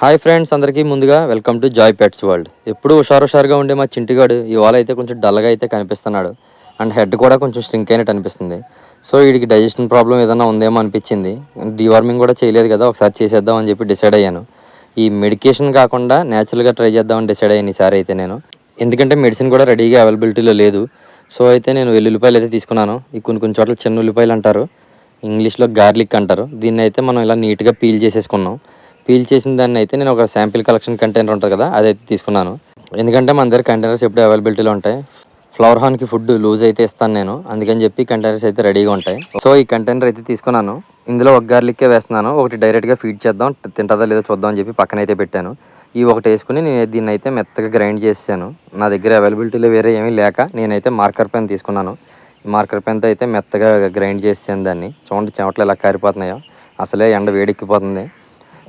Hi friends, అందరికీ ముందుగా welcome to Joy pets world. ఎప్పుడు హుషారుగా ఉండే మా చింటిగాడు ఇవాళ అయితే కొంచెం డల్గా అయితే కనిపిస్తున్నాడు. అండ్ హెడ్ కూడా కొంచెం స్ట్రింక్ అయినట్టు అనిపిస్తుంది. సో వీడికి డైజెషన్ ప్రాబ్లం ఏదైనా ఉందేమో అనిపించింది. డీవార్మింగ్ కూడా చేయలేదు కదా, ఒకసారి చేసేద్దాం అని చెప్పి డిసైడ్ అయ్యాను. ఈ మెడికేషన్ కాకుండా న్యాచురల్గా ట్రై చేద్దామని డిసైడ్ అయ్యాను ఈసారి అయితే నేను. ఎందుకంటే మెడిసిన్ కూడా రెడీగా అవైలబిలిటీలో లేదు. సో అయితే నేను వెల్లుల్లిపాయలు అయితే తీసుకున్నాను. ఈ కొన్ని చోట్ల చిన్న ఉల్లిపాయలు అంటారు, ఇంగ్లీష్లో గార్లిక్ అంటారు. దీన్ని అయితే మనం ఇలా నీట్గా పీల్ చేసేసుకున్నాం. పీల్ చేసిన దాన్ని అయితే నేను ఒక శాంపిల్ కలెక్షన్ కంటైనర్ ఉంటుంది కదా, అదైతే తీసుకున్నాను. ఎందుకంటే మన దగ్గర కంటైనర్స్ ఎప్పుడు అవైలబిలిటీలో ఉంటాయి. ఫ్లవర్ హార్న్కి ఫుడ్ లూజ్ అయితే ఇస్తాను నేను, అందుకని చెప్పి కంటైనర్స్ అయితే రెడీగా ఉంటాయి. సో ఈ కంటైనర్ అయితే తీసుకున్నాను. ఇందులో ఒక గార్లిక్కే వేస్తున్నాను, ఒకటి డైరెక్ట్గా ఫీడ్ చేద్దాం, తింటుందా లేదో చూద్దాం అని చెప్పి పక్కన అయితే పెట్టాను. ఈ ఒకటి వేసుకుని నేను దీన్ని అయితే మెత్తగా గ్రైండ్ చేసాను. నా దగ్గర అవైలబిలిటీలో వేరే ఏమీ లేక నేనైతే మార్కర్ పెన్ తీసుకున్నాను. మార్కర్ పెన్తో అయితే మెత్తగా గ్రైండ్ చేసాను దాన్ని. చూడండి చెమటలు ఎలా కారిపోతున్నాయో, అసలే ఎండ వేడెక్కిపోతుంది.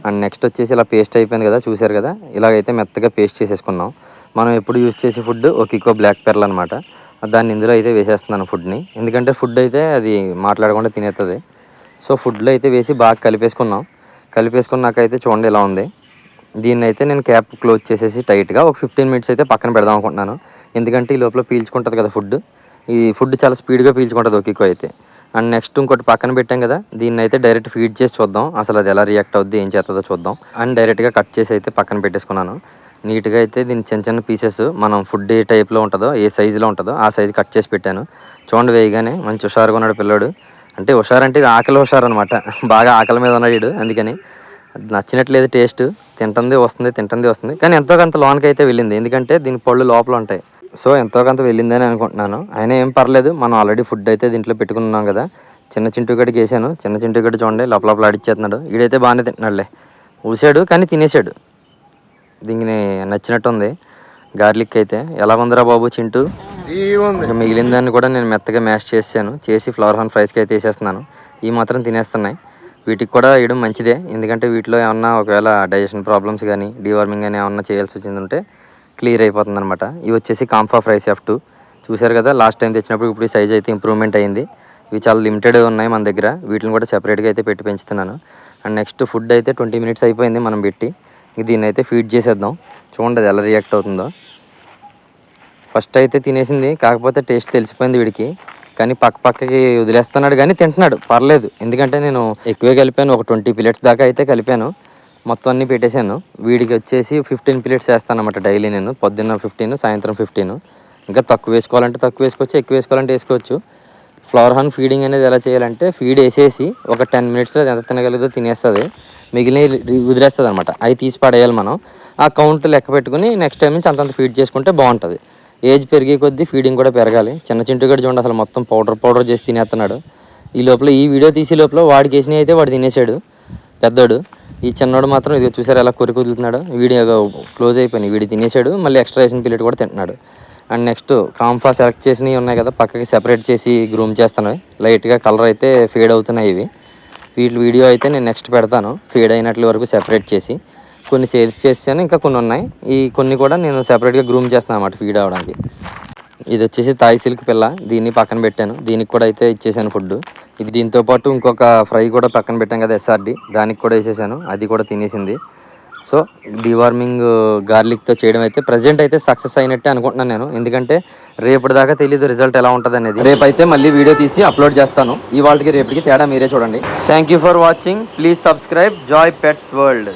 అండ్ నెక్స్ట్ వచ్చేసి ఇలా పేస్ట్ అయిపోయింది కదా, చూసారు కదా, ఇలాగైతే మెత్తగా పేస్ట్ చేసేసుకున్నాం. మనం ఎప్పుడు యూజ్ చేసే ఫుడ్ ఒక కికో బ్లాక్ పెరల్ అనమాట. దాన్ని ఇందులో అయితే వేసేస్తున్నాను ఫుడ్ని, ఎందుకంటే ఫుడ్ అయితే అది మాట్లాడకుండా తినేస్తుంది. సో ఫుడ్లో అయితే వేసి బాగా కలిపేసుకున్నాం. కలిపేసుకున్నాకైతే చూడండి ఇలా ఉంది. దీన్ని అయితే నేను క్యాప్ క్లోజ్ చేసేసి టైట్గా ఒక 15 మినిట్స్ అయితే పక్కన పెడదాం అనుకుంటున్నాను. ఎందుకంటే ఈ లోపల పీల్చుకుంటుంది కదా ఫుడ్. ఈ ఫుడ్ చాలా స్పీడ్గా పీల్చుకుంటుంది ఒక కికో అయితే. అండ్ నెక్స్ట్ ఇంకోటి పక్కన పెట్టాం కదా, దీన్ని అయితే డైరెక్ట్ ఫీడ్ చేసి చూద్దాం, అసలు అది ఎలా రియాక్ట్ అవుద్ది, ఏం చేస్తుందో చూద్దాం. అండ్ డైరెక్ట్గా కట్ చేసి అయితే పక్కన పెట్టేసుకున్నాను. నీట్గా అయితే దీన్ని చిన్న చిన్న పీసెస్ మనం ఫుడ్ ఏ టైప్లో ఉంటుందో, ఏ సైజులో ఉంటుందో ఆ సైజు కట్ చేసి పెట్టాను. చూడండి వేయగానే మంచి హుషారుగా ఉన్నాడు పిల్లోడు. అంటే హుషారంటే ఆకలి హుషారు అనమాట. బాగా ఆకలి మీద ఉన్నాడు వీడు. అందుకని నచ్చినట్లేదు టేస్ట్, తింటుంది వస్తుంది. కానీ ఎంతో కొంత లోనికి అయితే వెళ్ళింది, ఎందుకంటే దీని పళ్ళు లోపల ఉంటాయి. సో ఎంతో కొంత వెళ్ళిందని అనుకుంటున్నాను. అయినా ఏం పర్లేదు, మనం ఆల్రెడీ ఫుడ్ అయితే దీంట్లో పెట్టుకున్నాం కదా. చిన్న చింటుగడికి వేసాను. చిన్న చింటుగడి చూడండి లోపల ఆడిచ్చేస్తున్నాడు. వీడైతే బాగానే తింటున్నాడులే. ఊసాడు కానీ తినేసాడు. దీనికి నచ్చినట్టుంది గార్లిక్ అయితే. ఎలా ఉందిరా బాబు చింటూ. మిగిలిన దాన్ని కూడా నేను మెత్తగా మ్యాష్ చేసి ఫ్లవర్ హార్న్ ఫ్రైస్కి అయితే వేసేస్తున్నాను. ఈ మాత్రం తినేస్తున్నాయి. వీటికి కూడా వేయడం మంచిదే, ఎందుకంటే వీటిలో ఏమన్నా ఒకవేళ డైజెషన్ ప్రాబ్లమ్స్ కానీ డీవార్మింగ్ కానీ ఏమన్నా చేయాల్సి వచ్చిందంటే క్లియర్ అయిపోతుంది అనమాట. ఇవి వచ్చేసి కాంఫా ఫ్రైస్ F2. చూసారు కదా, లాస్ట్ టైం తెచ్చినప్పుడు ఇప్పుడు ఈ సైజ్ అయితే ఇంప్రూవ్మెంట్ అయింది. ఇవి చాలా లిమిటెడ్ ఉన్నాయి మన దగ్గర, వీటిని కూడా సెపరేట్గా అయితే పెట్టి పెంచుతున్నాను. అండ్ నెక్స్ట్ ఫుడ్ అయితే 20 మినిట్స్ అయిపోయింది మనం పెట్టి. దీన్ని అయితే ఫీడ్ చేసేద్దాం, చూడండి అది ఎలా రియాక్ట్ అవుతుందో. ఫస్ట్ అయితే తినేసింది, కాకపోతే టేస్ట్ తెలిసిపోయింది వీడికి. కానీ పక్కకి వదిలేస్తున్నాడు కానీ తింటున్నాడు, పర్లేదు. ఎందుకంటే నేను ఎక్కువే కలిపాను, ఒక 20 పిల్లెట్స్ దాకా అయితే కలిపాను. మొత్తం అన్నీ పెట్టేశాను. వీడికి వచ్చేసి 15 పిల్లెట్స్ వేస్తాను అనమాట డైలీ నేను. పొద్దున్న 15, సాయంత్రం 15. ఇంకా తక్కువ వేసుకోవాలంటే తక్కువ వేసుకోవచ్చు, ఎక్కువ వేసుకోవాలంటే వేసుకోవచ్చు. ఫ్లవర్ హార్న్ ఫీడింగ్ అనేది ఎలా చేయాలంటే, ఫీడ్ వేసేసి ఒక 10 మినిట్స్లో ఎంత తినగలిగితే తినేస్తుంది, మిగిలిన వదిలేస్తుంది అనమాట. అవి తీసి పడేయాలి మనం. ఆ కౌంట్ లెక్క పెట్టుకుని నెక్స్ట్ టైం నుంచి అంతంత ఫీడ్ చేసుకుంటే బాగుంటుంది. ఏజ్ పెరిగే కొద్దీ ఫీడింగ్ కూడా పెరగాలి. చిన్న చింటుగడు చూడండి అసలు మొత్తం పౌడర్ చేసి తినేస్తున్నాడు. ఈ లోపల ఈ వీడియో తీసే లోపల వాడికి వేసినవి అయితే వాడు తినేసాడు పెద్దోడు. ఈ చిన్నోడు మాత్రం ఇది చూసారు ఎలా కుదులుతున్నాడు. వీడియో క్లోజ్ అయిపోయినాయి, వీడి తినేసాడు. మళ్ళీ ఎక్స్ట్రా వేసిన పిల్లెట్ కూడా తింటున్నాడు. అండ్ నెక్స్ట్ కాంఫా సెలెక్ట్ చేసినవి ఉన్నాయి కదా, పక్కకి సెపరేట్ చేసి గ్రూమ్ చేస్తున్నాయి. లైట్గా కలర్ అయితే ఫేడ్ అవుతున్నాయి ఇవి. వీటి వీడియో అయితే నేను నెక్స్ట్ పెడతాను, ఫేడ్ అయినట్ల వరకు సెపరేట్ చేసి. కొన్ని సేల్స్ చేసాను, ఇంకా కొన్ని ఉన్నాయి. ఈ కొన్ని కూడా నేను సెపరేట్గా గ్రూమ్ చేస్తాను అన్నమాట ఫీడ్ అవ్వడానికి. ఇది వచ్చేసి తాయి సిల్క్ పిల్ల, దీన్ని పక్కన పెట్టాను. దీనికి కూడా అయితే ఇచ్చేసాను ఫుడ్. ఇది దీంతో పాటు ఇంకొక ఫ్రై కూడా పక్కన పెట్టాం కదా SRD, దానికి కూడా వేసేసాను, అది కూడా తినేసింది. సో డివార్మింగ్ గార్లిక్తో చేయడం అయితే ప్రజెంట్ అయితే సక్సెస్ అయినట్టే అనుకుంటున్నాను నేను. ఎందుకంటే రేపటి దాకా తెలియదు రిజల్ట్ ఎలా ఉంటుంది అనేది. రేపైతే మళ్ళీ వీడియో తీసి అప్లోడ్ చేస్తాను. ఇవాళకి రేపటికి తేడా మీరే చూడండి. Thank you for watching. Please subscribe Joy pets world.